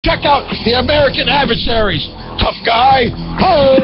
Check out the American Adversaries. Tough guy. Ho!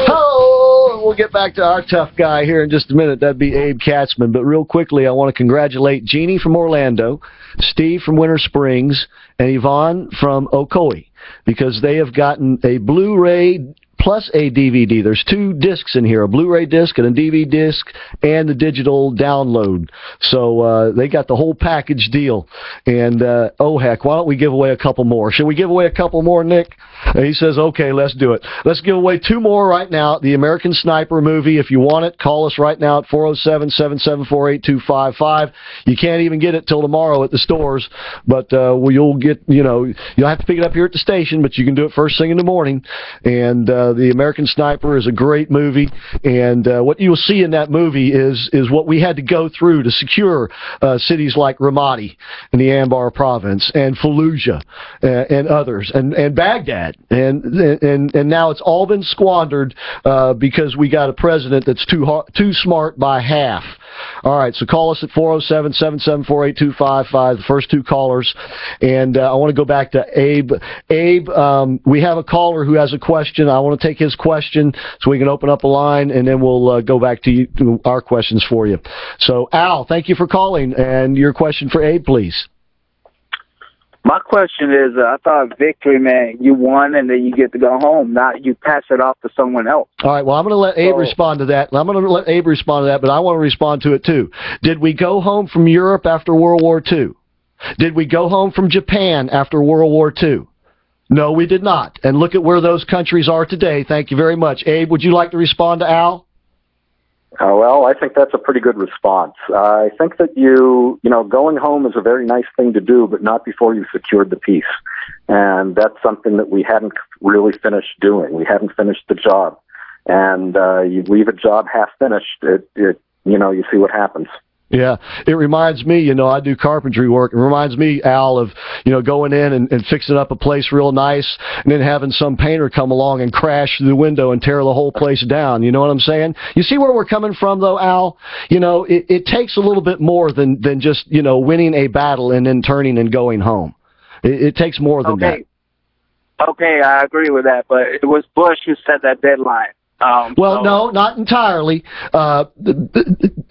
Ho! We'll get back to our tough guy here in just a minute. That'd be Abe Katsman. But real quickly, I want to congratulate Jeannie from Orlando, Steve from Winter Springs, and Yvonne from Ocoee, because they have gotten a Blu-ray plus a DVD. There's 2 discs in here, a Blu-ray disc and a DVD disc and the digital download. So they got the whole package deal. And, oh heck, why don't we give away a couple more? Should we give away a couple more, Nick? He says, okay, let's do it. Let's give away 2 more right now. The American Sniper movie. If you want it, call us right now at 407-774-8255. You can't even get it till tomorrow at the stores, but you'll get, you'll have to pick it up here at the station, but you can do it first thing in the morning. And the American Sniper is a great movie, and what you will see in that movie is what we had to go through to secure cities like Ramadi in the Anbar province, and Fallujah, and others, and Baghdad, and now it's all been squandered because we got a president that's too smart by half. All right, so call us at 407-774-8255, the first 2 callers. And I want to go back to Abe. Abe, we have a caller who has a question. I want to take his question so we can open up a line, and then we'll go back to our questions for you. So, Al, thank you for calling. And your question for Abe, please. My question is, I thought victory meant you won and then you get to go home, not you pass it off to someone else. All right, well, I'm going to let Abe respond to that. But I want to respond to it, too. Did we go home from Europe after World War II? Did we go home from Japan after World War II? No, we did not. And look at where those countries are today. Thank you very much. Abe, would you like to respond to Al? Well, I think that's a pretty good response. I think that going home is a very nice thing to do, but not before you've secured the peace. And that's something that we hadn't really finished doing. We hadn't finished the job. And you leave a job half finished, you see what happens. Yeah, it reminds me, I do carpentry work. It reminds me, Al, of, going in and fixing up a place real nice and then having some painter come along and crash through the window and tear the whole place down. You know what I'm saying? You see where we're coming from, though, Al? It takes a little bit more than just, winning a battle and then turning and going home. It takes more than that. Okay, I agree with that, but it was Bush who set that deadline. No, not entirely.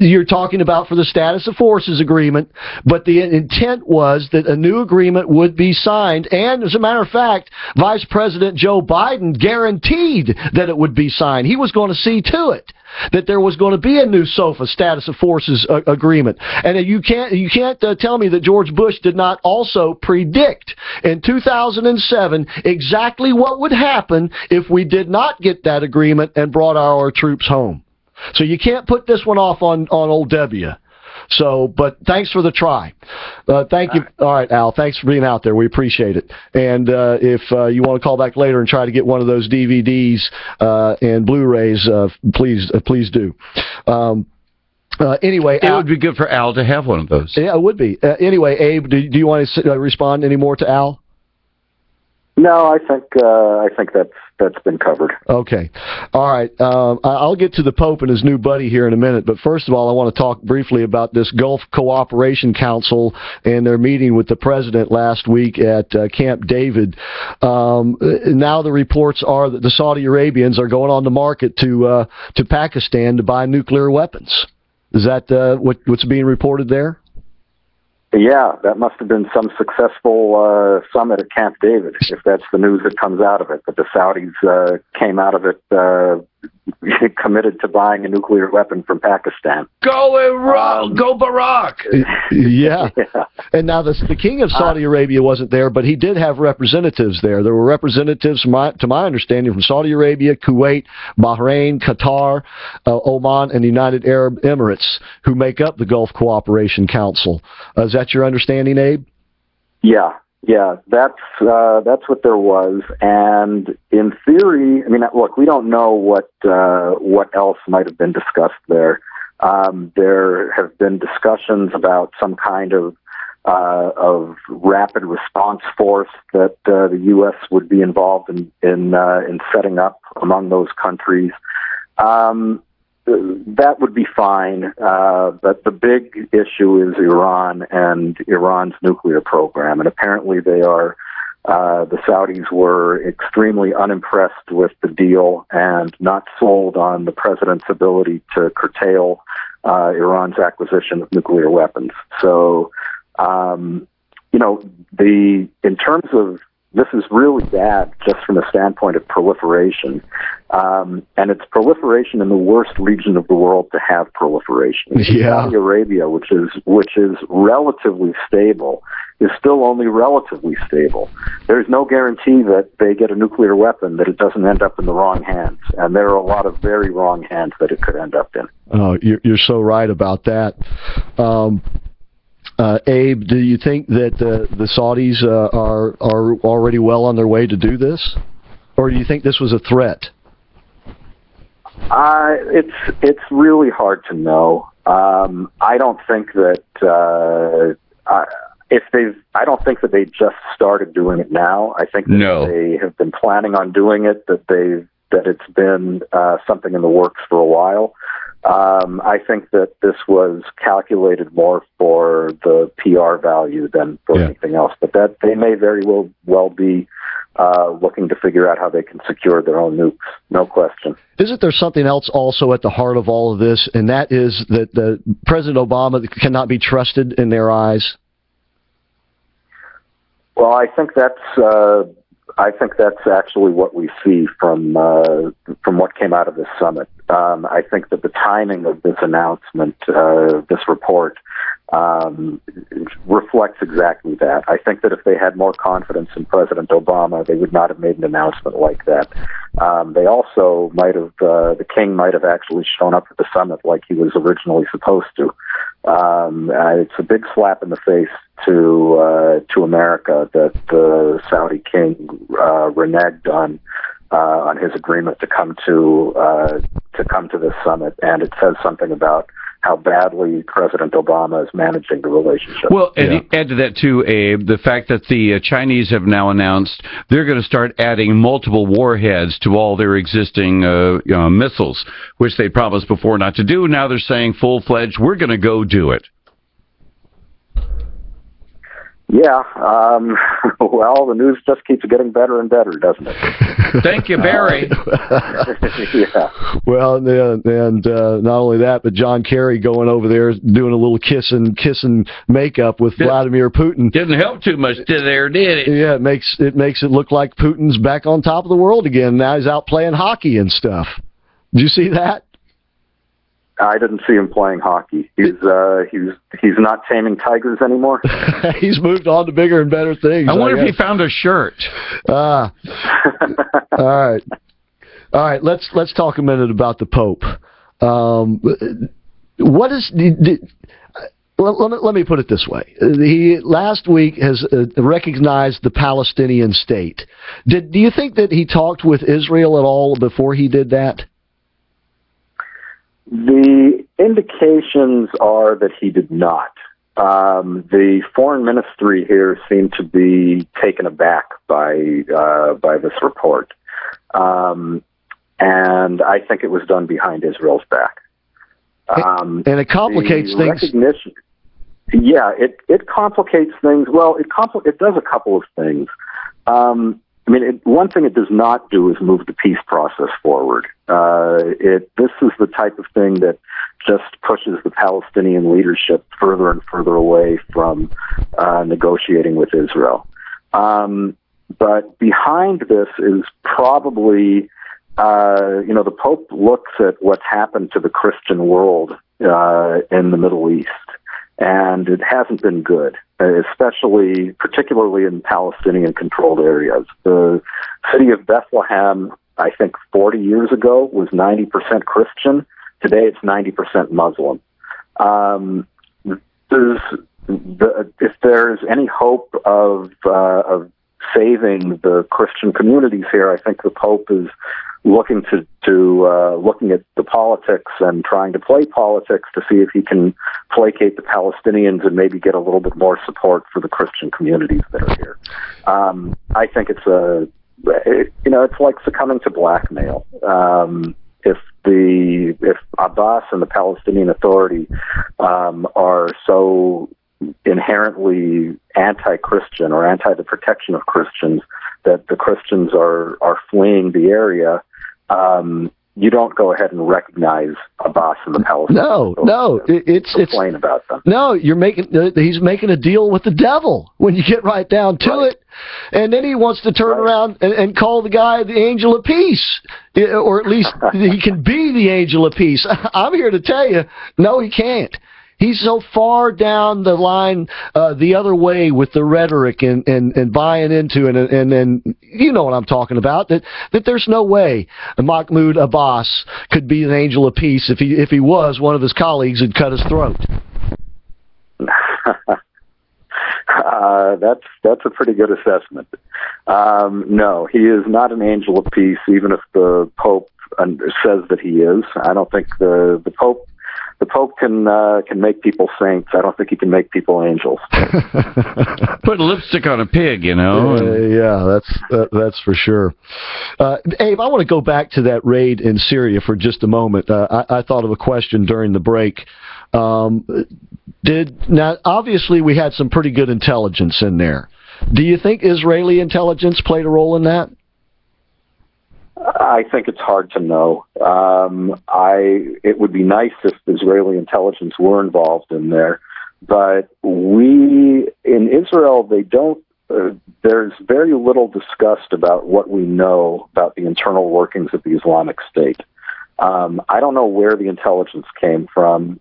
You're talking about for the Status of Forces agreement, but the intent was that a new agreement would be signed, and as a matter of fact, Vice President Joe Biden guaranteed that it would be signed. He was going to see to it that there was going to be a new SOFA, Status of Forces agreement. And you can't tell me that George Bush did not also predict in 2007 exactly what would happen if we did not get that agreement and brought our troops home. So you can't put this one off on old W. So, but thanks for the try. Thank you. All right, Al, thanks for being out there. We appreciate it. And if you want to call back later and try to get one of those DVDs and Blu-rays, please do. Anyway, it would be good for Al to have one of those. Yeah, it would be. Anyway, Abe, do you want to respond any more to Al? No, I think that's been covered. Okay. All right. I'll get to the Pope and his new buddy here in a minute, but first of all, I want to talk briefly about this Gulf Cooperation Council and their meeting with the president last week at Camp David. Now the reports are that the Saudi Arabians are going on the market to Pakistan to buy nuclear weapons. Is that what's being reported there? Yeah, that must have been some successful summit at Camp David, if that's the news that comes out of it, that the Saudis came out of it committed to buying a nuclear weapon from Pakistan. Go Iraq! Go Barack! Yeah. And now the king of Saudi Arabia wasn't there, but he did have representatives there. There were representatives, to my understanding, from Saudi Arabia, Kuwait, Bahrain, Qatar, Oman, and the United Arab Emirates, who make up the Gulf Cooperation Council. Is that your understanding, Abe? Yeah, that's what there was, and in theory, I mean, look, we don't know what else might have been discussed there. There have been discussions about some kind of rapid response force that the U.S. would be involved in setting up among those countries. That would be fine, but the big issue is Iran and Iran's nuclear program, and apparently they are The Saudis were extremely unimpressed with the deal and not sold on the president's ability to curtail Iran's acquisition of nuclear weapons. So, in terms of, this is really bad just from the standpoint of proliferation. And it's proliferation in the worst region of the world to have proliferation. Yeah. Saudi Arabia, which is relatively stable, is still only relatively stable. There's no guarantee that they get a nuclear weapon that it doesn't end up in the wrong hands. And there are a lot of very wrong hands that it could end up in. Oh, you're so right about that. Abe, do you think that the Saudis are already well on their way to do this, or do you think this was a threat? It's really hard to know. I don't think that I don't think that they just started doing it now. I think that they have been planning on doing it. That it's been something in the works for a while. I think that this was calculated more for the PR value than for anything else. But that they may very well be looking to figure out how they can secure their own nukes. No question. Isn't there something else also at the heart of all of this, and that is that President Obama cannot be trusted in their eyes? Well, I think that's actually what we see from what came out of this summit. I think that the timing of this announcement, this report, reflects exactly that. I think that if they had more confidence in President Obama, they would not have made an announcement like that. They also might have, the king might have actually shown up at the summit like he was originally supposed to. It's a big slap in the face to America that the Saudi king reneged on his agreement to come to this summit, and it says something about how badly President Obama is managing the relationship. Well, and add to that too, Abe, the fact that the Chinese have now announced they're going to start adding multiple warheads to all their existing missiles, which they promised before not to do. Now they're saying full-fledged, we're going to go do it. Yeah, well, the news just keeps getting better and better, doesn't it? Thank you, Barry. Yeah. Well, and not only that, but John Kerry going over there doing a little kissing makeup with Vladimir Putin. Didn't help too much did it? Yeah, it makes it look like Putin's back on top of the world again. Now he's out playing hockey and stuff. Did you see that? I didn't see him playing hockey. He's not taming tigers anymore. He's moved on to bigger and better things. I wonder if he found a shirt. All right. Let's talk a minute about the Pope. What is let me put it this way. He last week has recognized the Palestinian state. Do you think that he talked with Israel at all before he did that? The indications are that he did not. The foreign ministry here seemed to be taken aback by this report, and I think it was done behind Israel's back. And it complicates things. Recognition, yeah, it complicates things. Well, it does a couple of things. One thing it does not do is move the peace process forward. This is the type of thing that just pushes the Palestinian leadership further and further away from negotiating with Israel. But behind this is probably, the Pope looks at what's happened to the Christian world in the Middle East. And it hasn't been good, particularly in Palestinian-controlled areas. The city of Bethlehem, I think 40 years ago, was 90% Christian. Today it's 90% Muslim. If there's any hope of saving the Christian communities here, I think the Pope is looking looking at the politics and trying to play politics to see if he can placate the Palestinians and maybe get a little bit more support for the Christian communities that are here. I think it's like succumbing to blackmail. If Abbas and the Palestinian Authority are so inherently anti-Christian or anti the protection of Christians, that the Christians are fleeing the area, you don't go ahead and recognize Abbas and the Palestinians. It's complain about them. No, he's making a deal with the devil when you get right down to it. And then he wants to turn around and call the guy the angel of peace, or at least he can be the angel of peace. I'm here to tell you, no, he can't. He's so far down the line the other way with the rhetoric and buying into it, and you know what I'm talking about, that there's no way Mahmoud Abbas could be an angel of peace. If he was, one of his colleagues would cut his throat. That's a pretty good assessment. No, he is not an angel of peace, even if the Pope says that he is. I don't think the Pope can make people saints. I don't think he can make people angels. Put lipstick on a pig, you know. Yeah, that's for sure. Abe, I want to go back to that raid in Syria for just a moment. I thought of a question during the break. Now, obviously, we had some pretty good intelligence in there. Do you think Israeli intelligence played a role in that? I think it's hard to know. It would be nice if Israeli intelligence were involved in there, but in Israel, they don't. There's very little discussed about what we know about the internal workings of the Islamic State. I don't know where the intelligence came from.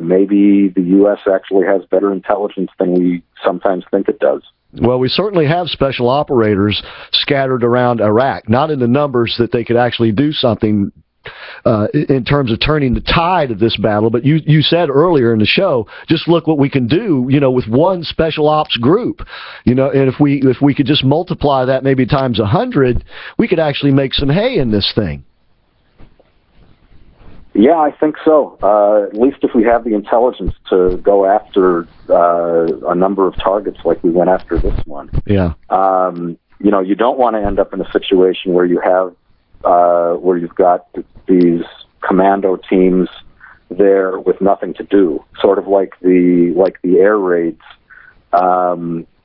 Maybe the U.S. actually has better intelligence than we sometimes think it does. Well, we certainly have special operators scattered around Iraq, not in the numbers that they could actually do something in terms of turning the tide of this battle. But you said earlier in the show, just look what we can do, with one special ops group, and if we could just multiply that maybe times 100, we could actually make some hay in this thing. Yeah, I think so. At least if we have the intelligence to go after a number of targets like we went after this one. Yeah. You don't want to end up in a situation where you have where you've got these commando teams there with nothing to do, sort of like the air raids,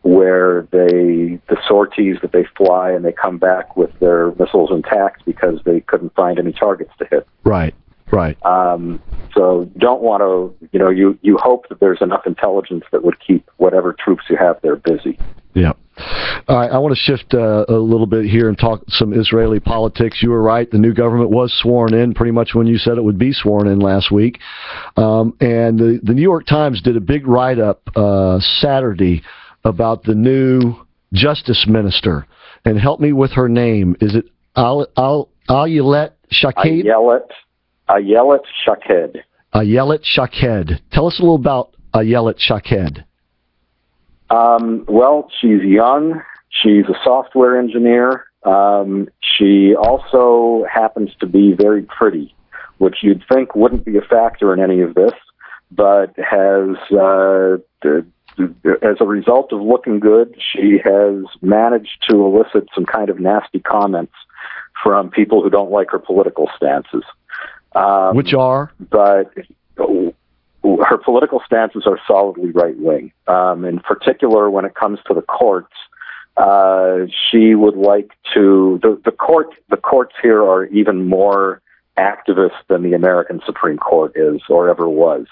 where the sorties that they fly and they come back with their missiles intact because they couldn't find any targets to hit. Right. Right. So don't want to, you hope that there's enough intelligence that would keep whatever troops you have there busy. Yeah. All right. I want to shift a little bit here and talk some Israeli politics. You were right. The new government was sworn in pretty much when you said it would be sworn in last week. And the New York Times did a big write-up Saturday about the new justice minister. And help me with her name. Is it Ayelet Shaked? Ayelet Shaked. Ayelet Shaked. Tell us a little about Ayelet Shaked. Well, she's young. She's a software engineer. She also happens to be very pretty, which you'd think wouldn't be a factor in any of this, but has, as a result of looking good, she has managed to elicit some kind of nasty comments from people who don't like her political stances. Which are? But her political stances are solidly right-wing. In particular, when it comes to the courts, she would like to... The courts here are even more activist than the American Supreme Court is or ever was.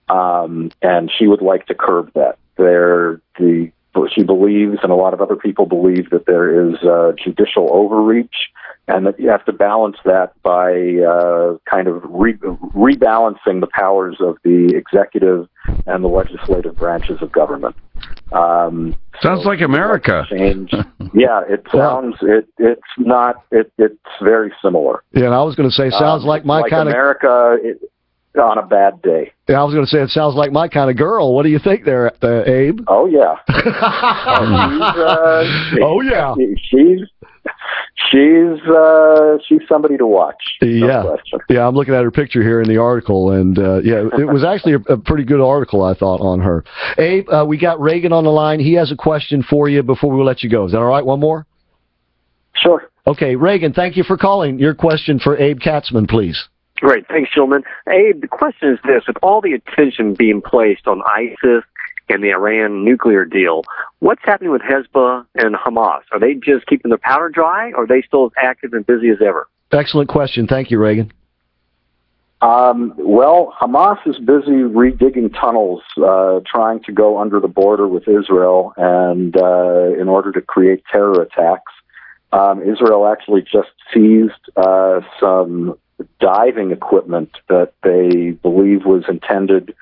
And she would like to curb that. She believes, and a lot of other people believe, that there is judicial overreach, and that you have to balance that by kind of rebalancing the powers of the executive and the legislative branches of government. Sounds like America. Yeah, it sounds. It's not. It's very similar. Yeah, and I was going to say, sounds like my kind of America. On a bad day. Yeah, I was going to say, it sounds like my kind of girl. What do you think there, Abe? Oh, yeah. Oh, yeah. She's somebody to watch. Yeah. No question. Yeah, I'm looking at her picture here in the article, and it was actually a pretty good article, I thought, on her. Abe, we got Reagan on the line. He has a question for you before we let you go. Is that all right? One more? Sure. Okay, Reagan, thank you for calling. Your question for Abe Katsman, please. Great. Thanks, gentlemen. Abe, the question is this. With all the attention being placed on ISIS and the Iran nuclear deal. What's happening with Hezbollah and Hamas? Are they just keeping their powder dry, or are they still as active and busy as ever? Excellent question. Thank you, Reagan. Well, Hamas is busy redigging tunnels, trying to go under the border with Israel, and in order to create terror attacks. Israel actually just seized some diving equipment that they believe was intended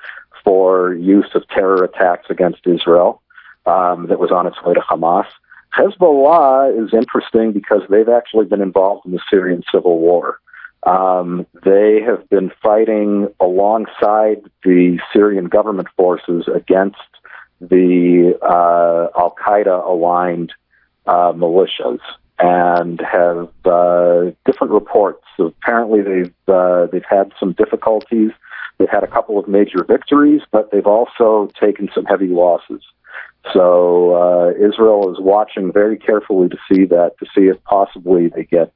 for use of terror attacks against Israel, that was on its way to Hamas. Hezbollah is interesting because they've actually been involved in the Syrian civil war. They have been fighting alongside the Syrian government forces against the Al-Qaeda-aligned militias, and have different reports. So apparently, they've had some difficulties. They've had a couple of major victories, but they've also taken some heavy losses. So Israel is watching very carefully to see if possibly they get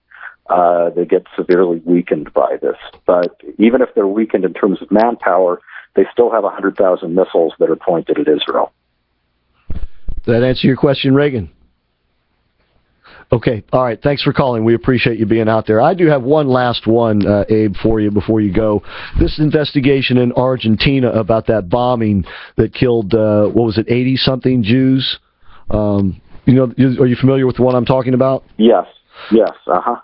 severely weakened by this. But even if they're weakened in terms of manpower, they still have 100,000 missiles that are pointed at Israel. Does that answer your question, Reagan? Okay. All right. Thanks for calling. We appreciate you being out there. I do have one last one, Abe, for you before you go. This investigation in Argentina about that bombing that killed, 80-something Jews? Are you familiar with the one I'm talking about? Yes. Uh-huh.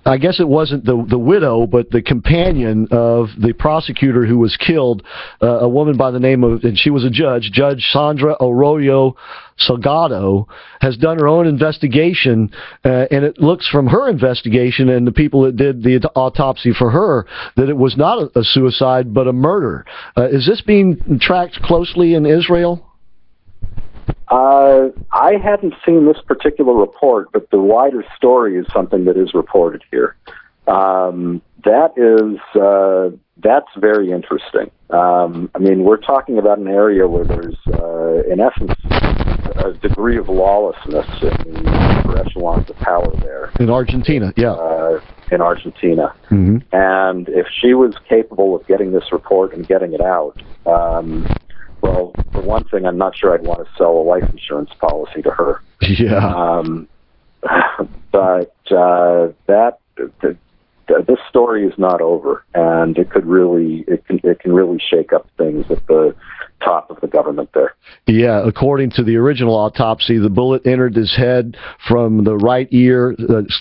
I guess it wasn't the widow, but the companion of the prosecutor who was killed, a woman by the name of, and she was a judge, Judge Sandra Arroyo Salgado, has done her own investigation, and it looks from her investigation and the people that did the autopsy for her that it was not a suicide but a murder. Is this being tracked closely in Israel? I hadn't seen this particular report, but the wider story is something that is reported here. That's very interesting. We're talking about an area where there's, in essence, a degree of lawlessness in the upper echelons of power there. In Argentina, yeah. In Argentina. Mm-hmm. And if she was capable of getting this report and getting it out, well, for one thing, I'm not sure I'd want to sell a life insurance policy to her. Yeah. But this story is not over, and it can really shake up things at the top of the government there. Yeah, according to the original autopsy, the bullet entered his head from the right ear,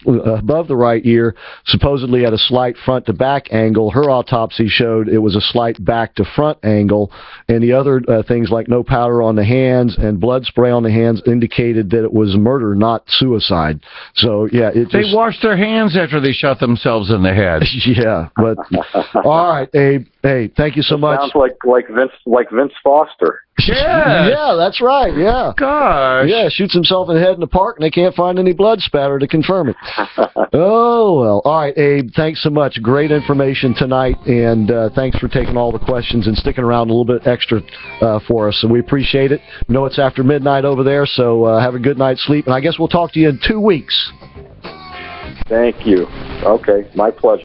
above the right ear, supposedly at a slight front to back angle. Her autopsy showed it was a slight back to front angle, and the other things like no powder on the hands and blood spray on the hands indicated that it was murder, not suicide. So yeah, they washed their hands after they shot themselves in the head. Yeah, but all right, Abe. Hey, thank you so much. Sounds like Vince Foster. Yeah, yeah, that's right. Yeah, gosh, yeah, shoots himself in the head in the park, and they can't find any blood spatter to confirm it. Oh well, all right, Abe. Thanks so much. Great information tonight, and thanks for taking all the questions and sticking around a little bit extra for us. So we appreciate it. Know it's after midnight over there, so have a good night's sleep, and I guess we'll talk to you in 2 weeks. Thank you. Okay, my pleasure.